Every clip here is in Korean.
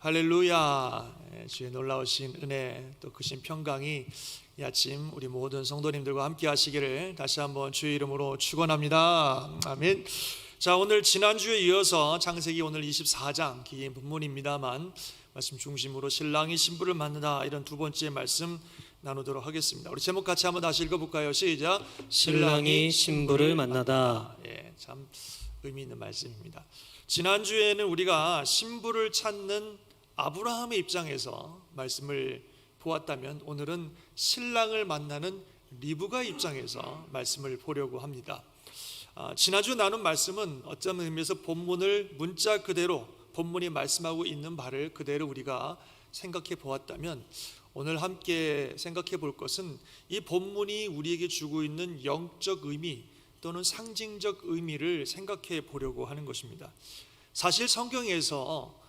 할렐루야. 주의 놀라우신 은혜 또 크신 평강이 이 아침 우리 모든 성도님들과 함께 하시기를 다시 한번 주의 이름으로 축원합니다. 아멘. 자, 오늘 지난주에 이어서 창세기 오늘 24장 긴 본문입니다만 말씀 중심으로 신랑이 신부를 만나다 이런 두 번째 말씀 나누도록 하겠습니다. 우리 제목 같이 한번 다시 읽어볼까요? 시작. 신랑이 신부를 만나다. 참 의미 있는 말씀입니다. 지난주에는 우리가 신부를 찾는 아브라함의 입장에서 말씀을 보았다면 오늘은 신랑을 만나는 리브가의 입장에서 말씀을 보려고 합니다. 지난주 나눈 말씀은 어떤 의미에서 본문을 문자 그대로 본문이 말씀하고 있는 바를 그대로 우리가 생각해 보았다면 오늘 함께 생각해 볼 것은 이 본문이 우리에게 주고 있는 영적 의미 또는 상징적 의미를 생각해 보려고 하는 것입니다. 사실 성경에서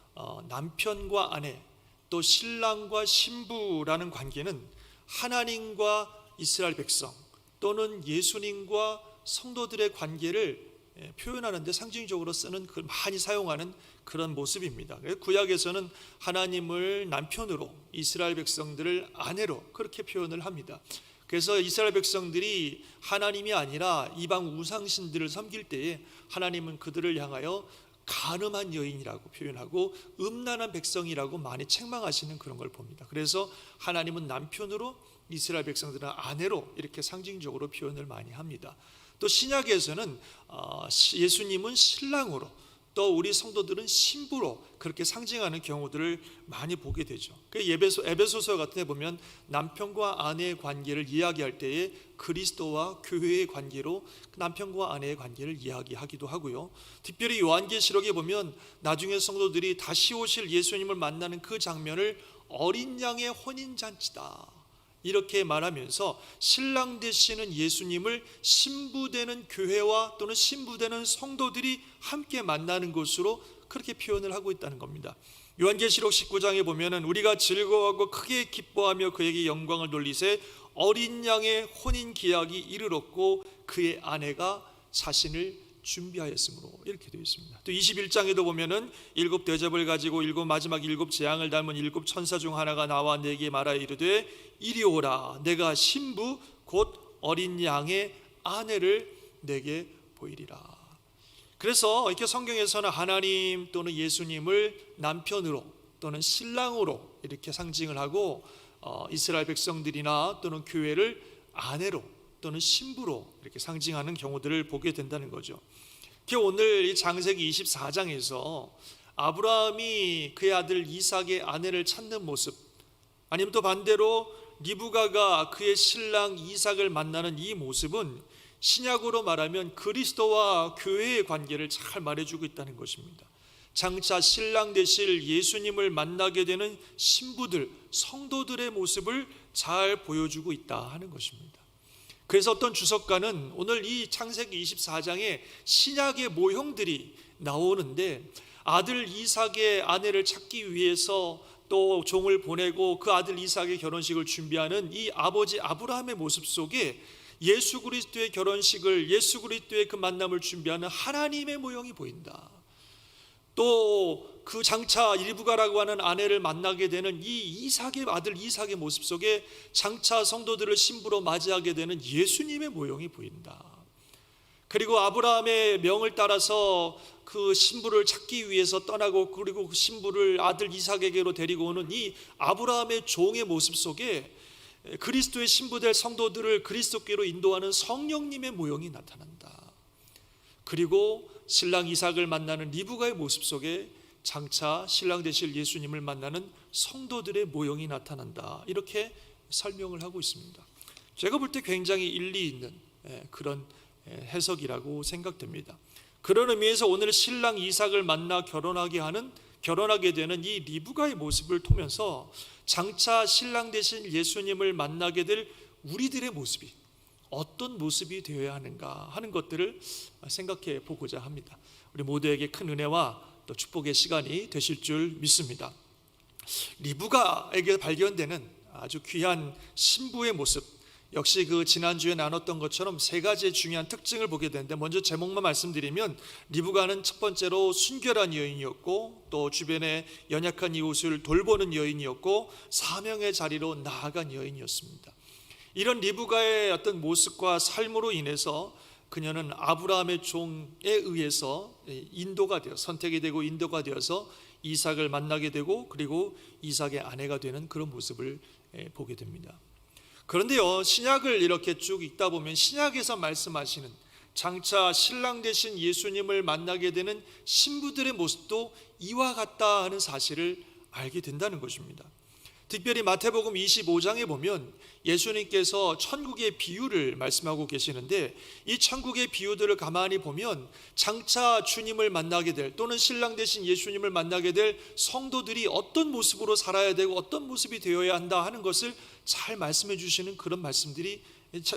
남편과 아내 또 신랑과 신부라는 관계는 하나님과 이스라엘 백성 또는 예수님과 성도들의 관계를 표현하는데 상징적으로 쓰는 많이 사용하는 그런 모습입니다. 구약에서는 하나님을 남편으로 이스라엘 백성들을 아내로 그렇게 표현을 합니다. 그래서 이스라엘 백성들이 하나님이 아니라 이방 우상신들을 섬길 때에 하나님은 그들을 향하여 간음한 여인이라고 표현하고 음란한 백성이라고 많이 책망하시는 그런 걸 봅니다. 그래서 하나님은 남편으로 이스라엘 백성들은 아내로 이렇게 상징적으로 표현을 많이 합니다. 또 신약에서는 예수님은 신랑으로 또 우리 성도들은 신부로 그렇게 상징하는 경우들을 많이 보게 되죠. 에베소서 같은 데 보면 남편과 아내의 관계를 이야기할 때에 그리스도와 교회의 관계로 남편과 아내의 관계를 이야기하기도 하고요. 특별히 요한계시록에 보면 나중에 성도들이 다시 오실 예수님을 만나는 그 장면을 어린 양의 혼인잔치다 이렇게 말하면서 신랑 되시는 예수님을 신부되는 교회와 또는 신부되는 성도들이 함께 만나는 것으로 그렇게 표현을 하고 있다는 겁니다. 요한계시록 19장에 보면은 우리가 즐거워하고 크게 기뻐하며 그에게 영광을 돌리세 어린 양의 혼인 기약이 이르렀고 그의 아내가 자신을 준비하였으므로 이렇게 되어 있습니다. 또 21장에도 보면은 일곱 대접을 가지고 마지막 일곱 재앙을 닮은 일곱 천사 중 하나가 나와 내게 말하여 이르되 이리 오라 내가 신부 곧 어린 양의 아내를 내게 보이리라. 그래서 이렇게 성경에서는 하나님 또는 예수님을 남편으로 또는 신랑으로 이렇게 상징을 하고 이스라엘 백성들이나 또는 교회를 아내로 또는 신부로 이렇게 상징하는 경우들을 보게 된다는 거죠. 오늘 이 창세기 24장에서 아브라함이 그의 아들 이삭의 아내를 찾는 모습, 아니면 또 반대로 리브가가 그의 신랑 이삭을 만나는 이 모습은 신약으로 말하면 그리스도와 교회의 관계를 잘 말해주고 있다는 것입니다. 장차 신랑 되실 예수님을 만나게 되는 신부들, 성도들의 모습을 잘 보여주고 있다 하는 것입니다. 그래서 어떤 주석가는 오늘 이 창세기 24장에 신약의 모형들이 나오는데 아들 이삭의 아내를 찾기 위해서 또 종을 보내고 그 아들 이삭의 결혼식을 준비하는 이 아버지 아브라함의 모습 속에 예수 그리스도의 결혼식을 예수 그리스도의 그 만남을 준비하는 하나님의 모형이 보인다. 또 그 장차 리브가라고 하는 아내를 만나게 되는 이 이삭의 아들 이삭의 모습 속에 장차 성도들을 신부로 맞이하게 되는 예수님의 모형이 보인다. 그리고 아브라함의 명을 따라서 그 신부를 찾기 위해서 떠나고 그리고 그 신부를 아들 이삭에게로 데리고 오는 이 아브라함의 종의 모습 속에 그리스도의 신부될 성도들을 그리스도께로 인도하는 성령님의 모형이 나타난다. 그리고 신랑 이삭을 만나는 리브가의 모습 속에 장차 신랑 되실 예수님을 만나는 성도들의 모형이 나타난다. 이렇게 설명을 하고 있습니다. 제가 볼 때 굉장히 일리 있는 그런 해석이라고 생각됩니다. 그런 의미에서 오늘 신랑 이삭을 만나 결혼하게 되는 이 리브가의 모습을 통해서 장차 신랑 되신 예수님을 만나게 될 우리들의 모습이 어떤 모습이 되어야 하는가 하는 것들을 생각해 보고자 합니다. 우리 모두에게 큰 은혜와 또 축복의 시간이 되실 줄 믿습니다. 리브가에게 발견되는 아주 귀한 신부의 모습, 역시 그 지난주에 나눴던 것처럼 세 가지의 중요한 특징을 보게 되는데, 먼저 제목만 말씀드리면 리브가는 첫 번째로 순결한 여인이었고, 또 주변의 연약한 이웃을 돌보는 여인이었고, 사명의 자리로 나아간 여인이었습니다. 이런 리브가의 어떤 모습과 삶으로 인해서 그녀는 아브라함의 종에 의해서 인도가 되어 선택이 되고 인도가 되어서 이삭을 만나게 되고, 그리고 이삭의 아내가 되는 그런 모습을 보게 됩니다. 그런데요, 신약을 이렇게 쭉 읽다 보면 신약에서 말씀하시는 장차 신랑 되신 예수님을 만나게 되는 신부들의 모습도 이와 같다 하는 사실을 알게 된다는 것입니다. 특별히 마태복음 25장에 보면 예수님께서 천국의 비유를 말씀하고 계시는데, 이 천국의 비유들을 가만히 보면 장차 주님을 만나게 될, 또는 신랑 되신 예수님을 만나게 될 성도들이 어떤 모습으로 살아야 되고 어떤 모습이 되어야 한다 하는 것을 잘 말씀해 주시는 그런 말씀들이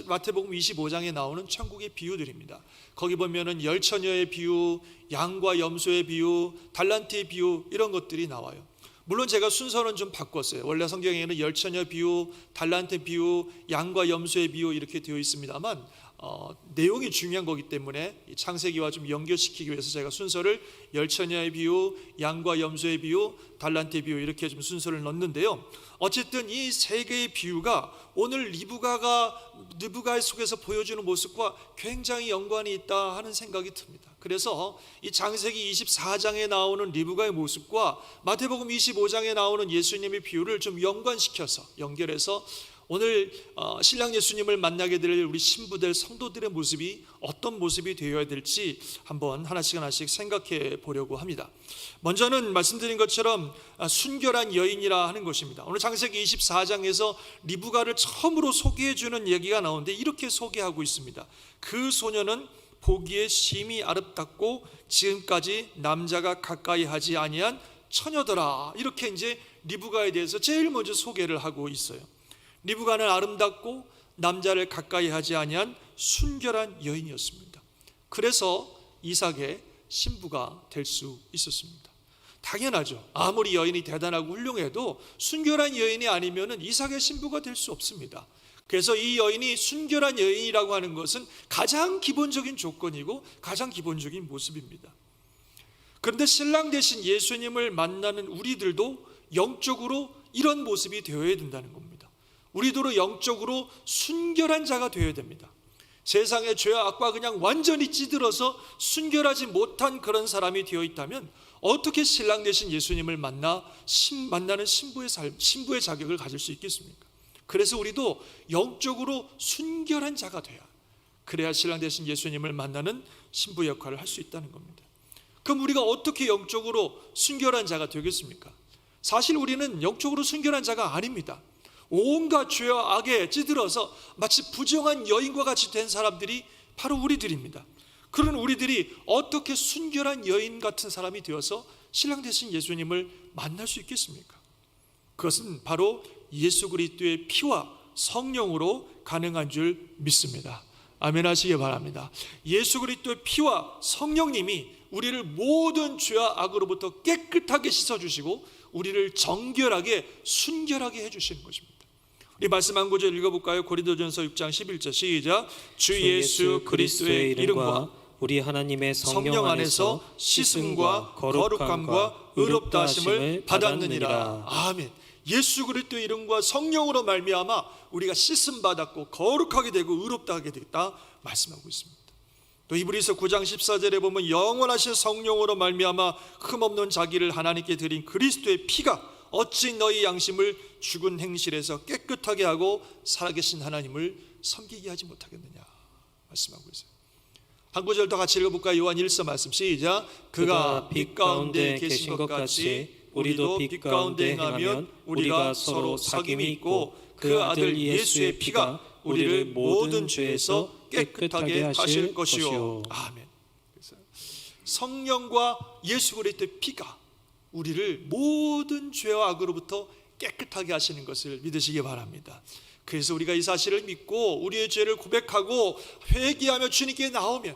마태복음 25장에 나오는 천국의 비유들입니다. 거기 보면은 열처녀의 비유, 양과 염소의 비유, 달란트의 비유, 이런 것들이 나와요. 물론 제가 순서는 좀 바꿨어요. 원래 성경에는 열처녀 비유, 달란트 비유, 양과 염소의 비유 이렇게 되어 있습니다만 내용이 중요한 거기 때문에 창세기와 좀 연결시키기 위해서 제가 순서를 열처녀의 비유, 양과 염소의 비유, 달란트의 비유 이렇게 좀 순서를 넣는데요. 어쨌든 이 세 개의 비유가 오늘 리브가의 속에서 보여주는 모습과 굉장히 연관이 있다 하는 생각이 듭니다. 그래서 이 창세기 24장에 나오는 리브가의 모습과 마태복음 25장에 나오는 예수님의 비유를 좀 연결해서 오늘 신랑 예수님을 만나게 될 우리 신부들 성도들의 모습이 어떤 모습이 되어야 될지 한번 하나씩 생각해 보려고 합니다. 먼저는 말씀드린 것처럼 순결한 여인이라 하는 것입니다. 오늘 창세기 24장에서 리브가를 처음으로 소개해 주는 얘기가 나오는데 이렇게 소개하고 있습니다. 그 소녀는 보기에 심히 아름답고 지금까지 남자가 가까이 하지 아니한 처녀더라. 이렇게 이제 리브가에 대해서 제일 먼저 소개를 하고 있어요. 리브가는 아름답고 남자를 가까이 하지 아니한 순결한 여인이었습니다. 그래서 이삭의 신부가 될 수 있었습니다. 당연하죠. 아무리 여인이 대단하고 훌륭해도 순결한 여인이 아니면 이삭의 신부가 될 수 없습니다. 그래서 이 여인이 순결한 여인이라고 하는 것은 가장 기본적인 조건이고 가장 기본적인 모습입니다. 그런데 신랑 되신 예수님을 만나는 우리들도 영적으로 이런 모습이 되어야 된다는 겁니다. 우리도 영적으로 순결한 자가 되어야 됩니다. 세상의 죄와 악과 그냥 완전히 찌들어서 순결하지 못한 그런 사람이 되어 있다면 어떻게 신랑 되신 예수님을 만나는 신부의 자격을 가질 수 있겠습니까? 그래서 우리도 영적으로 순결한 자가 돼야, 그래야 신랑 되신 예수님을 만나는 신부 역할을 할 수 있다는 겁니다. 그럼 우리가 어떻게 영적으로 순결한 자가 되겠습니까? 사실 우리는 영적으로 순결한 자가 아닙니다. 온갖 죄와 악에 찌들어서 마치 부정한 여인과 같이 된 사람들이 바로 우리들입니다. 그런 우리들이 어떻게 순결한 여인 같은 사람이 되어서 신랑 되신 예수님을 만날 수 있겠습니까? 그것은 바로 예수 그리스도의 피와 성령으로 가능한 줄 믿습니다. 아멘 하시기 바랍니다. 예수 그리스도의 피와 성령님이 우리를 모든 죄와 악으로부터 깨끗하게 씻어주시고 우리를 정결하게 순결하게 해주시는 것입니다. 우리 말씀 한 구절 읽어볼까요? 고린도전서 6장 11절 시작. 주 예수 그리스도의 이름과 우리 하나님의 성령 안에서 씻음과 거룩함과 의롭다 하심을 받았느니라. 아멘. 예수 그리스도의 이름과 성령으로 말미암아 우리가 씻음 받았고 거룩하게 되고 의롭다 하게 됐다 말씀하고 있습니다. 또 히브리서 9장 14절에 보면 영원하신 성령으로 말미암아 흠없는 자기를 하나님께 드린 그리스도의 피가 어찌 너희 양심을 죽은 행실에서 깨끗하게 하고 살아계신 하나님을 섬기게 하지 못하겠느냐 말씀하고 있어요. 한 구절 더 같이 읽어볼까요? 요한 1서 말씀 시작. 그가 빛 가운데 계신 것 같이 우리도 빛 가운데 행하면 우리가 서로 사귐이 있고 그 아들 예수의 피가 우리를 모든 죄에서 깨끗하게 하실 것이요. 아멘. 성령과 예수 그리스도의 피가 우리를 모든 죄와 악으로부터 깨끗하게 하시는 것을 믿으시기 바랍니다. 그래서 우리가 이 사실을 믿고 우리의 죄를 고백하고 회개하며 주님께 나오면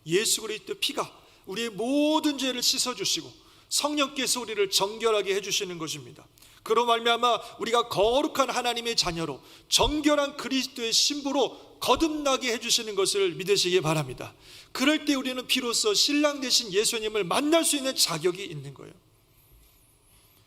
예수 그리스도의 피가 우리의 모든 죄를 씻어주시고 성령께서 우리를 정결하게 해주시는 것입니다. 그로 말미암아 우리가 거룩한 하나님의 자녀로 정결한 그리스도의 신부로 거듭나게 해주시는 것을 믿으시기 바랍니다. 그럴 때 우리는 비로소 신랑 되신 예수님을 만날 수 있는 자격이 있는 거예요.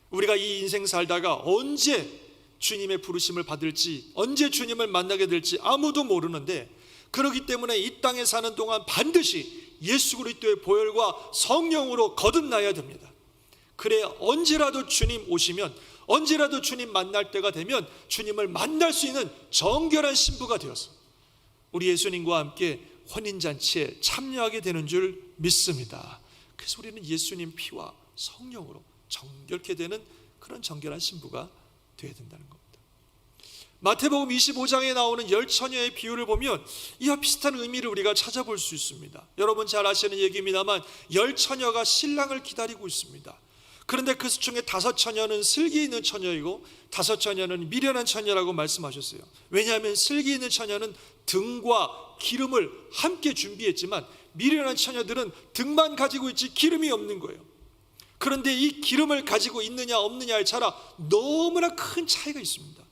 우리가 이 인생 살다가 언제 주님의 부르심을 받을지, 언제 주님을 만나게 될지 아무도 모르는데, 그렇기 때문에 이 땅에 사는 동안 반드시 예수 그리스도의 보혈과 성령으로 거듭나야 됩니다. 그래야 언제라도 주님 오시면, 언제라도 주님 만날 때가 되면 주님을 만날 수 있는 정결한 신부가 되어서 우리 예수님과 함께 혼인잔치에 참여하게 되는 줄 믿습니다. 그래서 우리는 예수님 피와 성령으로 정결케 되는 그런 정결한 신부가 되어야 된다는 겁니다. 마태복음 25장에 나오는 열 처녀의 비유를 보면 이와 비슷한 의미를 우리가 찾아볼 수 있습니다. 여러분 잘 아시는 얘기입니다만 열 처녀가 신랑을 기다리고 있습니다. 그런데 그 중에 5처녀는 슬기 있는 처녀이고 5처녀는 미련한 처녀라고 말씀하셨어요. 왜냐하면 슬기 있는 처녀는 등과 기름을 함께 준비했지만 미련한 처녀들은 등만 가지고 있지 기름이 없는 거예요. 그런데 이 기름을 가지고 있느냐 없느냐에 따라 너무나 큰 차이가 있습니다.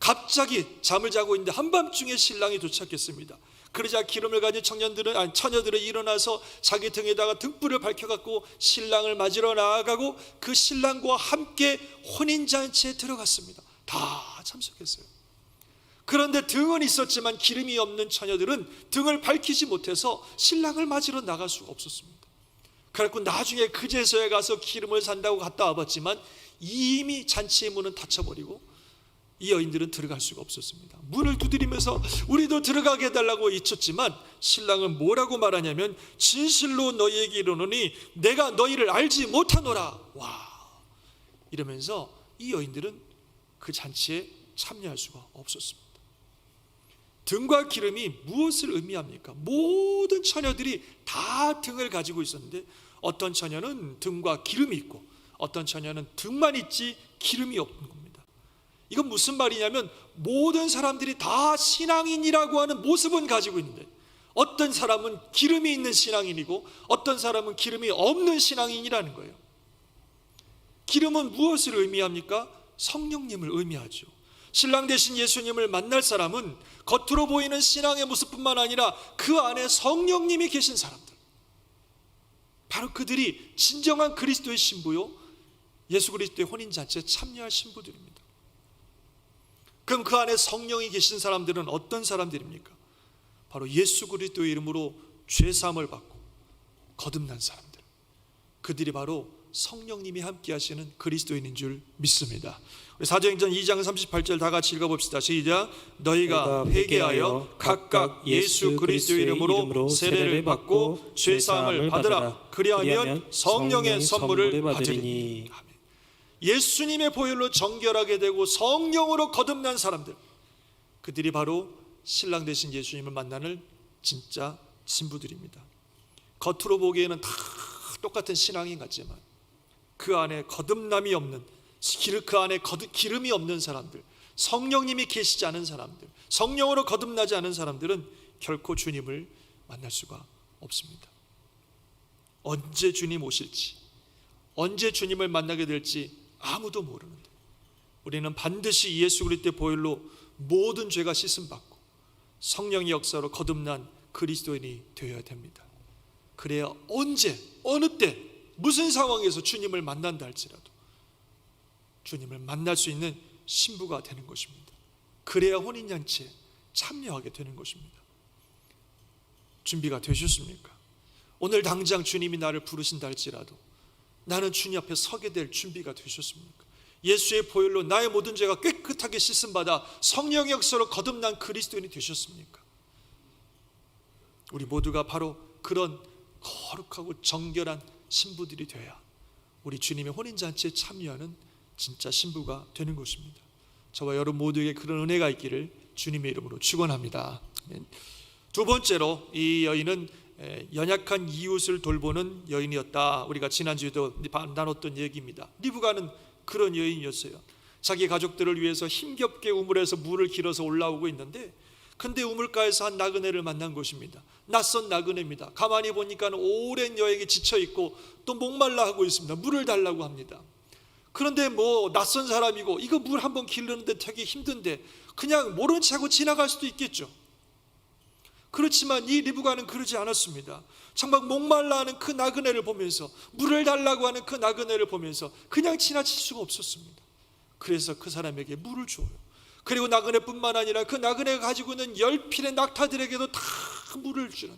갑자기 잠을 자고 있는데 한밤중에 신랑이 도착했습니다. 그러자 기름을 가진 처녀들은 일어나서 자기 등에다가 등불을 밝혀갖고 신랑을 맞으러 나아가고 그 신랑과 함께 혼인잔치에 들어갔습니다. 다 참석했어요. 그런데 등은 있었지만 기름이 없는 처녀들은 등을 밝히지 못해서 신랑을 맞으러 나갈 수가 없었습니다. 그래서 나중에 그제서야 가서 기름을 산다고 갔다 와봤지만 이미 잔치의 문은 닫혀버리고 이 여인들은 들어갈 수가 없었습니다. 문을 두드리면서 우리도 들어가게 해달라고 외쳤지만 신랑은 뭐라고 말하냐면 진실로 너희에게 이르노니 내가 너희를 알지 못하노라. 와, 이러면서 이 여인들은 그 잔치에 참여할 수가 없었습니다. 등과 기름이 무엇을 의미합니까? 모든 처녀들이 다 등을 가지고 있었는데 어떤 처녀는 등과 기름이 있고 어떤 처녀는 등만 있지 기름이 없는 겁니다. 이건 무슨 말이냐면 모든 사람들이 다 신앙인이라고 하는 모습은 가지고 있는데 어떤 사람은 기름이 있는 신앙인이고 어떤 사람은 기름이 없는 신앙인이라는 거예요. 기름은 무엇을 의미합니까? 성령님을 의미하죠. 신랑 되신 예수님을 만날 사람은 겉으로 보이는 신앙의 모습뿐만 아니라 그 안에 성령님이 계신 사람들, 바로 그들이 진정한 그리스도의 신부요 예수 그리스도의 혼인잔치에 참여할 신부들입니다. 그럼 그 안에 성령이 계신 사람들은 어떤 사람들입니까? 바로 예수 그리스도의 이름으로 죄사함을 받고 거듭난 사람들, 그들이 바로 성령님이 함께 하시는 그리스도인인 줄 믿습니다. 사도행전 2장 38절 다 같이 읽어봅시다. 시작. 너희가 회개하여 각각 예수 그리스도의 이름으로 세례를 받고 죄사함을 받으라. 그리하면 성령의 선물을 받으리니. 예수님의 보혈로 정결하게 되고 성령으로 거듭난 사람들, 그들이 바로 신랑 되신 예수님을 만나는 진짜 신부들입니다. 겉으로 보기에는 다 똑같은 신앙인 같지만 그 안에 거듭남이 없는, 그 안에 기름이 없는 사람들, 성령님이 계시지 않은 사람들, 성령으로 거듭나지 않은 사람들은 결코 주님을 만날 수가 없습니다. 언제 주님 오실지, 언제 주님을 만나게 될지 아무도 모르는데 우리는 반드시 예수 그리스도의 보혈로 모든 죄가 씻음받고 성령의 역사로 거듭난 그리스도인이 되어야 됩니다. 그래야 언제, 어느 때, 무슨 상황에서 주님을 만난다 할지라도 주님을 만날 수 있는 신부가 되는 것입니다. 그래야 혼인잔치에 참여하게 되는 것입니다. 준비가 되셨습니까? 오늘 당장 주님이 나를 부르신다 할지라도 나는 주님 앞에 서게 될 준비가 되셨습니까? 예수의 보혈로 나의 모든 죄가 깨끗하게 씻음받아 성령의 역사로 거듭난 그리스도인이 되셨습니까? 우리 모두가 바로 그런 거룩하고 정결한 신부들이 되어야 우리 주님의 혼인잔치에 참여하는 진짜 신부가 되는 것입니다. 저와 여러분 모두에게 그런 은혜가 있기를 주님의 이름으로 축원합니다. 두 번째로 이 여인은 연약한 이웃을 돌보는 여인이었다. 우리가 지난주에도 나눴던 얘기입니다. 리브가는 그런 여인이었어요. 자기 가족들을 위해서 힘겹게 우물에서 물을 길어서 올라오고 있는데 근데 우물가에서 한 나그네를 만난 것입니다. 낯선 나그네입니다. 가만히 보니까 오랜 여행에 지쳐있고 또 목말라 하고 있습니다. 물을 달라고 합니다. 그런데 뭐 낯선 사람이고 이거 물 한번 기르는데 되게 힘든데 그냥 모른 척하고 지나갈 수도 있겠죠. 그렇지만 이 리브가는 그러지 않았습니다. 정말 목말라 하는 그 나그네를 보면서, 물을 달라고 하는 그 나그네를 보면서 그냥 지나칠 수가 없었습니다. 그래서 그 사람에게 물을 줘요. 그리고 나그네뿐만 아니라 그 나그네가 가지고 있는 10필의 낙타들에게도 다 물을 주는,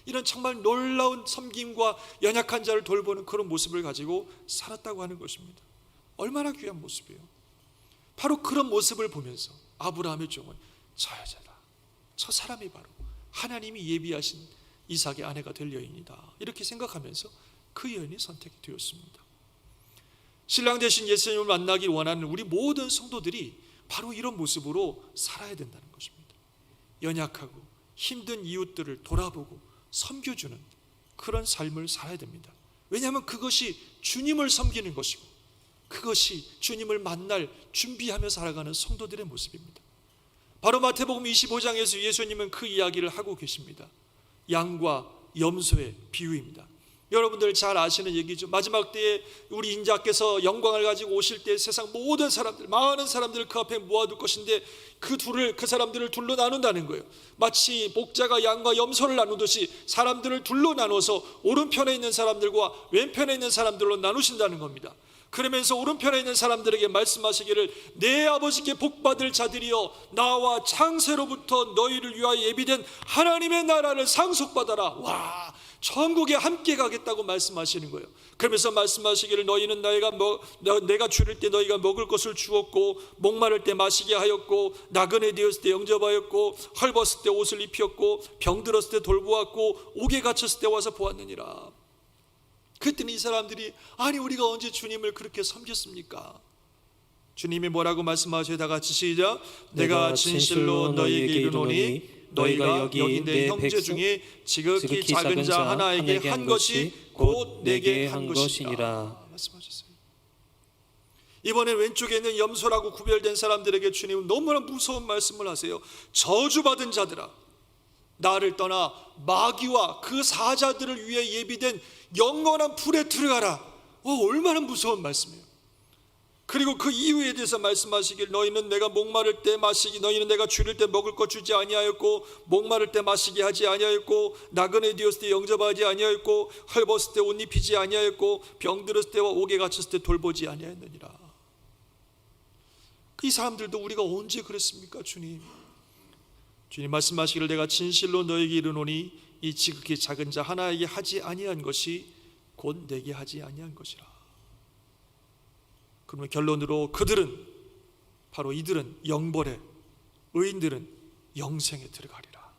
이런 정말 놀라운 섬김과 연약한 자를 돌보는 그런 모습을 가지고 살았다고 하는 것입니다. 얼마나 귀한 모습이에요. 바로 그런 모습을 보면서 아브라함의 종은 저 여자다, 저 사람이 바로 하나님이 예비하신 이삭의 아내가 될 여인이다, 이렇게 생각하면서 그 여인이 선택이 되었습니다. 신랑 되신 예수님을 만나기 원하는 우리 모든 성도들이 바로 이런 모습으로 살아야 된다는 것입니다. 연약하고 힘든 이웃들을 돌아보고 섬겨주는 그런 삶을 살아야 됩니다. 왜냐하면 그것이 주님을 섬기는 것이고, 그것이 주님을 만날 준비하며 살아가는 성도들의 모습입니다. 바로 마태복음 25장에서 예수님은 그 이야기를 하고 계십니다. 양과 염소의 비유입니다. 여러분들 잘 아시는 얘기죠. 마지막 때에 우리 인자께서 영광을 가지고 오실 때 세상 모든 사람들, 많은 사람들을 그 앞에 모아둘 것인데 그 사람들을 둘로 나눈다는 거예요. 마치 목자가 양과 염소를 나누듯이 사람들을 둘로 나눠서 오른편에 있는 사람들과 왼편에 있는 사람들로 나누신다는 겁니다. 그러면서 오른편에 있는 사람들에게 말씀하시기를, 내 아버지께 복받을 자들이여 나와 창세로부터 너희를 위하여 예비된 하나님의 나라를 상속받아라. 와, 천국에 함께 가겠다고 말씀하시는 거예요. 그러면서 말씀하시기를, 너희는 내가 줄일 때 너희가 먹을 것을 주었고, 목마를 때 마시게 하였고, 나그네 되었을 때 영접하였고, 헐벗을 때 옷을 입혔고, 병들었을 때 돌보았고, 옥에 갇혔을 때 와서 보았느니라. 그랬더니 이 사람들이, 아니 우리가 언제 주님을 그렇게 섬겼습니까? 주님이 뭐라고 말씀하셔요? 다 같이 시작. 내가 진실로 너희에게 이르노니 너희가 여기 내 형제 중에 지극히 작은 자 하나에게 한 것이 곧 내게 한 것이니라 말씀하셨어요. 이번에 왼쪽에 있는 염소라고 구별된 사람들에게 주님은 너무나 무서운 말씀을 하세요. 저주받은 자들아, 나를 떠나 마귀와 그 사자들을 위해 예비된 영원한 불에 들어가라. 얼마나 무서운 말씀이에요. 그리고 그 이유에 대해서 말씀하시길, 너희는 내가 목마를 때 마시기, 너희는 내가 줄일 때 먹을 것 주지 아니하였고, 목마를 때 마시게 하지 아니하였고, 나그네 되었을 때 영접하지 아니하였고, 헐벗을 때 옷 입히지 아니하였고, 병들었을 때와 옥에 갇혔을 때 돌보지 아니하였느니라. 이 사람들도 우리가 언제 그랬습니까? 주님 말씀하시기를, 내가 진실로 너에게 이르노니 이 지극히 작은 자 하나에게 하지 아니한 것이 곧 내게 하지 아니한 것이라. 그러면 결론으로 이들은 영벌에, 의인들은 영생에 들어가리라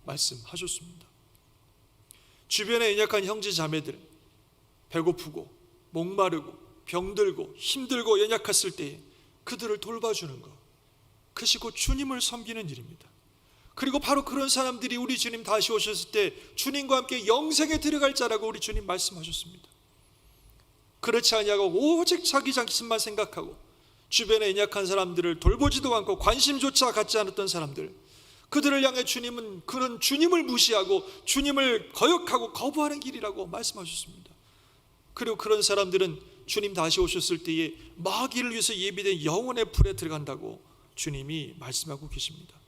말씀하셨습니다. 주변에 연약한 형제 자매들, 배고프고 목마르고 병들고 힘들고 연약했을 때에 그들을 돌봐주는 것, 그것이 곧 주님을 섬기는 일입니다. 그리고 바로 그런 사람들이 우리 주님 다시 오셨을 때 주님과 함께 영생에 들어갈 자라고 우리 주님 말씀하셨습니다. 그렇지 아니하고 오직 자기 자신만 생각하고 주변에 연약한 사람들을 돌보지도 않고 관심조차 갖지 않았던 사람들, 그들을 향해 주님은 그런 주님을 무시하고 주님을 거역하고 거부하는 길이라고 말씀하셨습니다. 그리고 그런 사람들은 주님 다시 오셨을 때에 마귀를 위해서 예비된 영혼의 불에 들어간다고 주님이 말씀하고 계십니다.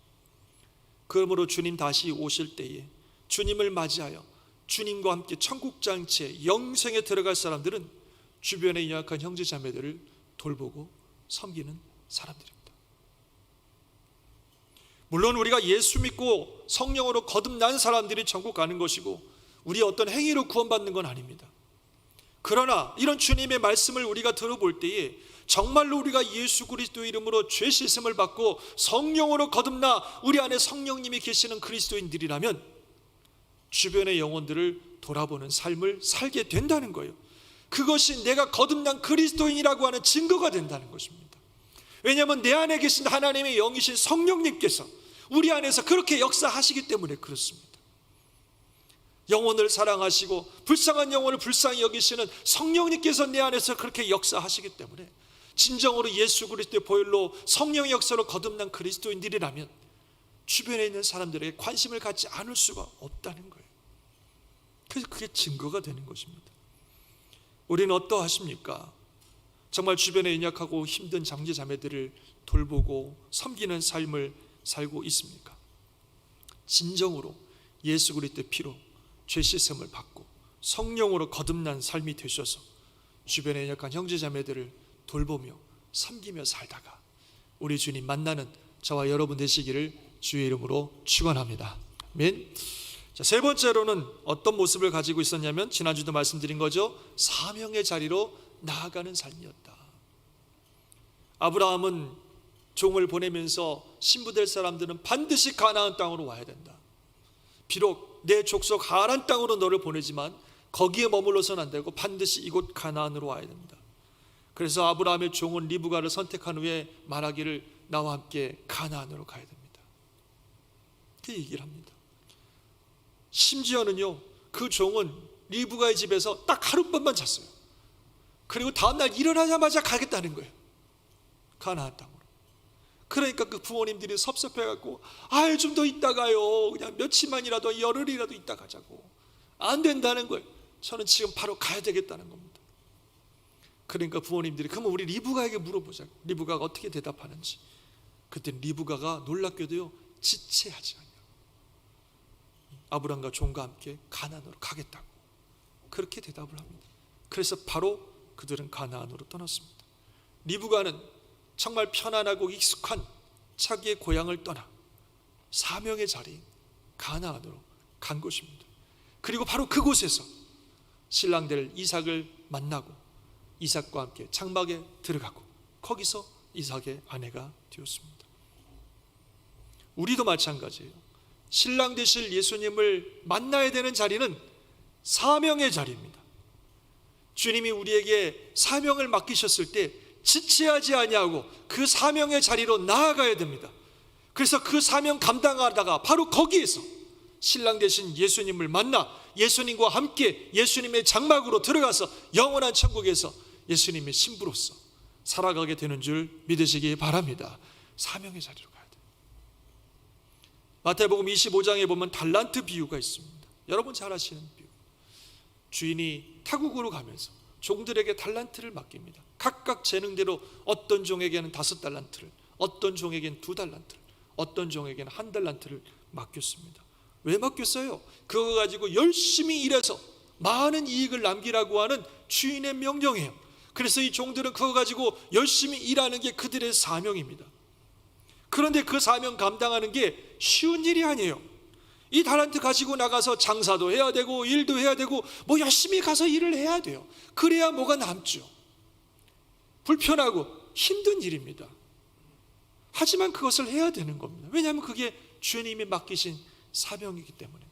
그러므로 주님 다시 오실 때에 주님을 맞이하여 주님과 함께 천국장치에 영생에 들어갈 사람들은 주변의 연약한 형제 자매들을 돌보고 섬기는 사람들입니다. 물론 우리가 예수 믿고 성령으로 거듭난 사람들이 천국 가는 것이고 우리의 어떤 행위로 구원받는 건 아닙니다. 그러나 이런 주님의 말씀을 우리가 들어볼 때에 정말로 우리가 예수 그리스도의 이름으로 죄 씻음을 받고 성령으로 거듭나 우리 안에 성령님이 계시는 그리스도인들이라면 주변의 영혼들을 돌아보는 삶을 살게 된다는 거예요. 그것이 내가 거듭난 그리스도인이라고 하는 증거가 된다는 것입니다. 왜냐하면 내 안에 계신 하나님의 영이신 성령님께서 우리 안에서 그렇게 역사하시기 때문에 그렇습니다. 영혼을 사랑하시고 불쌍한 영혼을 불쌍히 여기시는 성령님께서 내 안에서 그렇게 역사하시기 때문에 진정으로 예수 그리스도의 보혈로 성령의 역사로 거듭난 그리스도인들이라면 주변에 있는 사람들에게 관심을 갖지 않을 수가 없다는 거예요. 그래서 그게 증거가 되는 것입니다. 우리는 어떠하십니까? 정말 주변에 연약하고 힘든 장제 자매들을 돌보고 섬기는 삶을 살고 있습니까? 진정으로 예수 그리스도의 피로 죄 씻음을 받고 성령으로 거듭난 삶이 되셔서 주변에 연약한 형제 자매들을 돌보며 섬기며 살다가 우리 주님 만나는 저와 여러분 되시기를 주의 이름으로 축원합니다. 아멘. 자, 세 번째로는 어떤 모습을 가지고 있었냐면 지난주도 말씀드린 거죠. 사명의 자리로 나아가는 삶이었다. 아브라함은 종을 보내면서 신부될 사람들은 반드시 가나안 땅으로 와야 된다. 비록 내 족속 하란 땅으로 너를 보내지만 거기에 머물러서는 안 되고 반드시 이곳 가나안으로 와야 된다. 그래서 아브라함의 종은 리브가를 선택한 후에 말하기를 나와 함께 가나안으로 가야 됩니다. 그 얘기를 합니다. 심지어는요, 그 종은 리브가의 집에서 딱 하룻밤만 잤어요. 그리고 다음날 일어나자마자 가겠다는 거예요. 가나안 땅으로. 그러니까 그 부모님들이 섭섭해갖고 아유 좀 더 있다 가요. 그냥 며칠만이라도 열흘이라도 있다 가자고. 안 된다는 거예요. 저는 지금 바로 가야 되겠다는 겁니다. 그러니까 부모님들이 그러면 우리 리브가에게 물어보자고. 리브가가 어떻게 대답하는지. 그때 리브가가 놀랍게도요 지체하지 않아요. 아브람과 종과 함께 가나안으로 가겠다고 그렇게 대답을 합니다. 그래서 바로 그들은 가나안으로 떠났습니다. 리브가는 정말 편안하고 익숙한 자기의 고향을 떠나 사명의 자리인 가나안으로 간 것입니다. 그리고 바로 그곳에서 신랑들 이삭을 만나고 이삭과 함께 장막에 들어가고 거기서 이삭의 아내가 되었습니다. 우리도 마찬가지예요. 신랑 되실 예수님을 만나야 되는 자리는 사명의 자리입니다. 주님이 우리에게 사명을 맡기셨을 때 지체하지 아니하고 그 사명의 자리로 나아가야 됩니다. 그래서 그 사명 감당하다가 바로 거기에서 신랑 되신 예수님을 만나 예수님과 함께 예수님의 장막으로 들어가서 영원한 천국에서 예수님의 신부로서 살아가게 되는 줄 믿으시기 바랍니다. 사명의 자리로 가야 돼요. 마태복음 25장에 보면 달란트 비유가 있습니다. 여러분 잘 아시는 비유. 주인이 타국으로 가면서 종들에게 달란트를 맡깁니다. 각각 재능대로 어떤 종에게는 5달란트를, 어떤 종에게는 2달란트를, 어떤 종에게는 1달란트를 맡겼습니다. 왜 맡겼어요? 그거 가지고 열심히 일해서 많은 이익을 남기라고 하는 주인의 명령이에요. 그래서 이 종들은 그거 가지고 열심히 일하는 게 그들의 사명입니다. 그런데 그 사명 감당하는 게 쉬운 일이 아니에요. 이 달란트 가지고 나가서 장사도 해야 되고 일도 해야 되고 뭐 열심히 가서 일을 해야 돼요. 그래야 뭐가 남죠. 불편하고 힘든 일입니다. 하지만 그것을 해야 되는 겁니다. 왜냐하면 그게 주님이 맡기신 사명이기 때문에.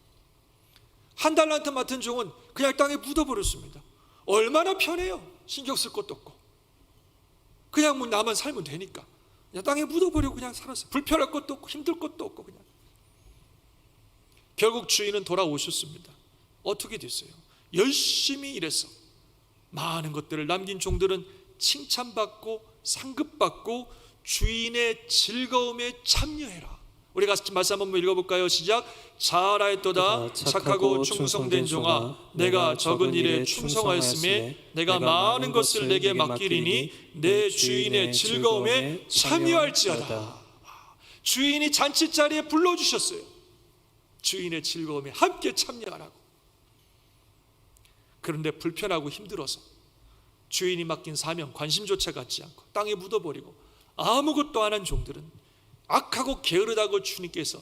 1달란트 맡은 종은 그냥 땅에 묻어버렸습니다. 얼마나 편해요. 신경 쓸 것도 없고 그냥 뭐 나만 살면 되니까 그냥 땅에 묻어버리고 그냥 살았어요. 불편할 것도 없고 힘들 것도 없고 그냥. 결국 주인은 돌아오셨습니다. 어떻게 됐어요? 열심히 일해서 많은 것들을 남긴 종들은 칭찬받고 상급받고 주인의 즐거움에 참여해라. 우리 같이 말씀 한번 읽어볼까요? 시작. 잘하였도다 착하고 충성된 종아, 내가 적은 일에 충성하였음에 내가 많은 것을 내게 맡기리니 내 주인의 즐거움에 참여할지어다. 주인이 잔치자리에 불러주셨어요. 주인의 즐거움에 함께 참여하라고. 그런데 불편하고 힘들어서 주인이 맡긴 사명 관심조차 갖지 않고 땅에 묻어버리고 아무것도 안 한 종들은 악하고 게으르다고 주님께서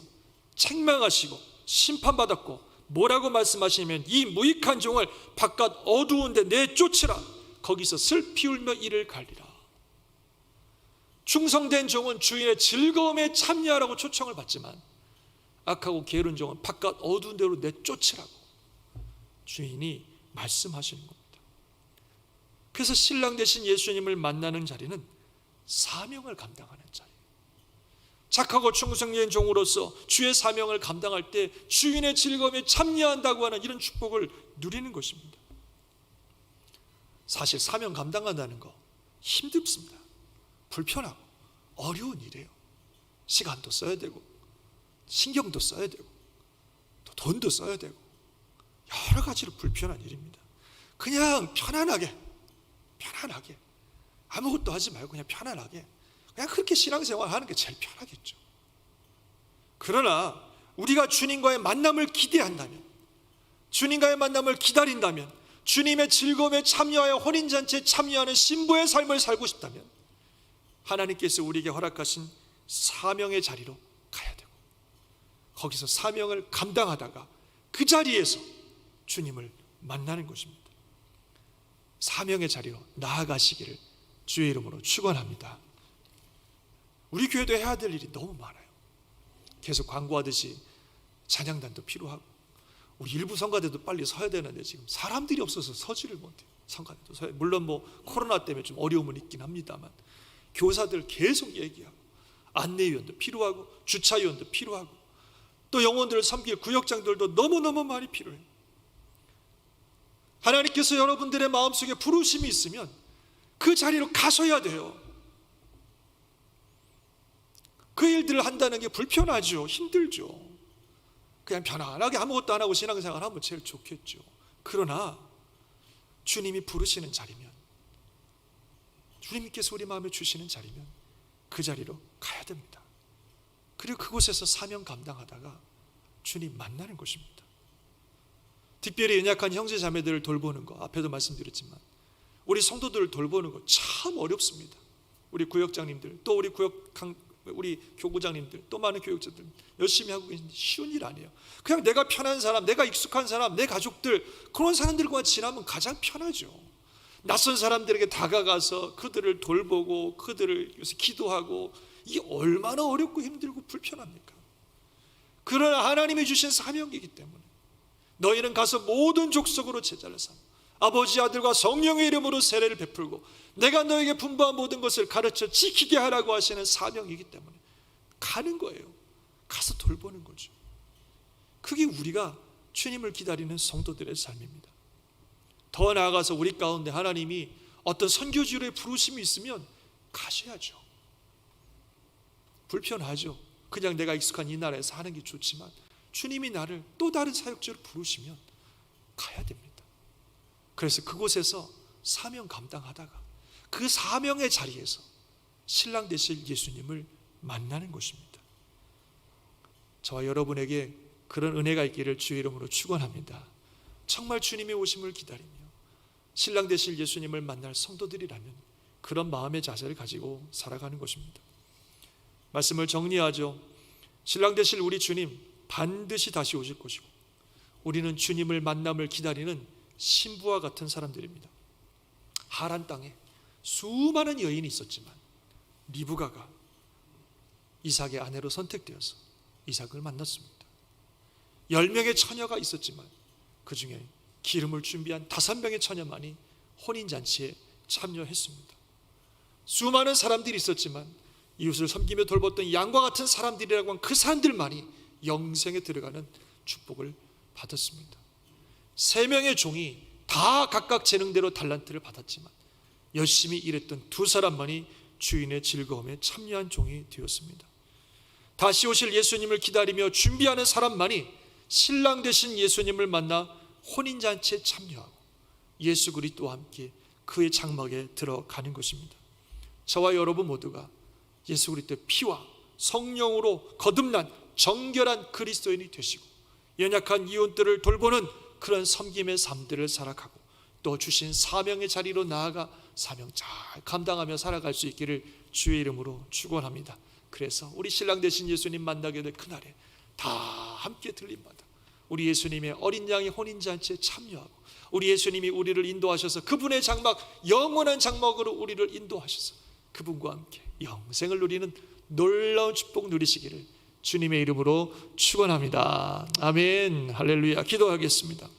책망하시고 심판받았고 뭐라고 말씀하시냐면 이 무익한 종을 바깥 어두운 데 내쫓으라. 거기서 슬피 울며 이를 갈리라. 충성된 종은 주인의 즐거움에 참여하라고 초청을 받지만 악하고 게으른 종은 바깥 어두운 데로 내쫓으라고 주인이 말씀하시는 겁니다. 그래서 신랑 되신 예수님을 만나는 자리는 사명을 감당하는 자리예요. 착하고 충성된 종으로서 주의 사명을 감당할 때 주인의 즐거움에 참여한다고 하는 이런 축복을 누리는 것입니다. 사실 사명 감당한다는 거 힘듭니다. 불편하고 어려운 일이에요. 시간도 써야 되고 신경도 써야 되고 또 돈도 써야 되고 여러 가지로 불편한 일입니다. 그냥 편안하게 아무것도 하지 말고 그냥 편안하게 그냥 그렇게 신앙생활 하는 게 제일 편하겠죠. 그러나 우리가 주님과의 만남을 기대한다면, 주님과의 만남을 기다린다면, 주님의 즐거움에 참여하여 혼인잔치에 참여하는 신부의 삶을 살고 싶다면 하나님께서 우리에게 허락하신 사명의 자리로 가야 되고, 거기서 사명을 감당하다가 그 자리에서 주님을 만나는 것입니다. 사명의 자리로 나아가시기를 주의 이름으로 축원합니다. 우리 교회도 해야 될 일이 너무 많아요. 계속 광고하듯이 찬양단도 필요하고, 우리 일부 성가대도 빨리 서야 되는데 지금 사람들이 없어서 서지를 못해요. 성가대도 서야, 물론 뭐 코로나 때문에 좀 어려움은 있긴 합니다만 교사들 계속 얘기하고, 안내위원도 필요하고, 주차위원도 필요하고, 또 영혼들을 섬길 구역장들도 너무너무 많이 필요해요. 하나님께서 여러분들의 마음속에 부르심이 있으면 그 자리로 가셔야 돼요. 그 일들을 한다는 게 불편하죠. 힘들죠. 그냥 편안하게 아무것도 안 하고 신앙생활 하면 제일 좋겠죠. 그러나 주님이 부르시는 자리면, 주님께서 우리 마음에 주시는 자리면 그 자리로 가야 됩니다. 그리고 그곳에서 사명 감당하다가 주님 만나는 것입니다. 특별히 연약한 형제 자매들을 돌보는 거, 앞에도 말씀드렸지만 우리 성도들을 돌보는 거 참 어렵습니다. 우리 구역장님들, 또 우리 교구장님들, 또 많은 교육자들 열심히 하고 계신데 쉬운 일 아니에요. 그냥 내가 편한 사람, 내가 익숙한 사람, 내 가족들, 그런 사람들과 지나면 가장 편하죠. 낯선 사람들에게 다가가서 그들을 돌보고 그들을 위해서 기도하고, 이게 얼마나 어렵고 힘들고 불편합니까? 그러나 하나님이 주신 사명이기 때문에 너희는 가서 모든 족속으로 제자를 삼아 아버지, 아들과 성령의 이름으로 세례를 베풀고 내가 너에게 분부한 모든 것을 가르쳐 지키게 하라고 하시는 사명이기 때문에 가는 거예요. 가서 돌보는 거죠. 그게 우리가 주님을 기다리는 성도들의 삶입니다. 더 나아가서 우리 가운데 하나님이 어떤 선교지로의 부르심이 있으면 가셔야죠. 불편하죠. 그냥 내가 익숙한 이 나라에서 하는 게 좋지만 주님이 나를 또 다른 사역지로 부르시면 가야 됩니다. 그래서 그곳에서 사명 감당하다가 그 사명의 자리에서 신랑 되실 예수님을 만나는 것입니다. 저와 여러분에게 그런 은혜가 있기를 주의 이름으로 축원합니다. 정말 주님의 오심을 기다리며 신랑 되실 예수님을 만날 성도들이라면 그런 마음의 자세를 가지고 살아가는 것입니다. 말씀을 정리하죠. 신랑 되실 우리 주님 반드시 다시 오실 것이고, 우리는 주님을 만남을 기다리는 신부와 같은 사람들입니다. 하란 땅에 수많은 여인이 있었지만 리브가가 이삭의 아내로 선택되어서 이삭을 만났습니다. 10명의 처녀가 있었지만 그 중에 기름을 준비한 5명의 처녀만이 혼인잔치에 참여했습니다. 수많은 사람들이 있었지만 이웃을 섬기며 돌봤던 양과 같은 사람들이라고 한 그 사람들만이 영생에 들어가는 축복을 받았습니다. 3명의 종이 다 각각 재능대로 달란트를 받았지만 열심히 일했던 2사람만이 주인의 즐거움에 참여한 종이 되었습니다. 다시 오실 예수님을 기다리며 준비하는 사람만이 신랑 되신 예수님을 만나 혼인잔치에 참여하고 예수 그리스도와 함께 그의 장막에 들어가는 것입니다. 저와 여러분 모두가 예수 그리스도의 피와 성령으로 거듭난 정결한 그리스도인이 되시고 연약한 이웃들을 돌보는 그런 섬김의 삶들을 살아가고 또 주신 사명의 자리로 나아가 사명 잘 감당하며 살아갈 수 있기를 주의 이름으로 축원합니다. 그래서 우리 신랑 되신 예수님 만나게 될 그날에 다 함께 들림마다 우리 예수님의 어린 양의 혼인잔치에 참여하고 우리 예수님이 우리를 인도하셔서 그분의 장막, 영원한 장막으로 우리를 인도하셔서 그분과 함께 영생을 누리는 놀라운 축복 누리시기를 주님의 이름으로 축원합니다. 아멘. 할렐루야. 기도하겠습니다.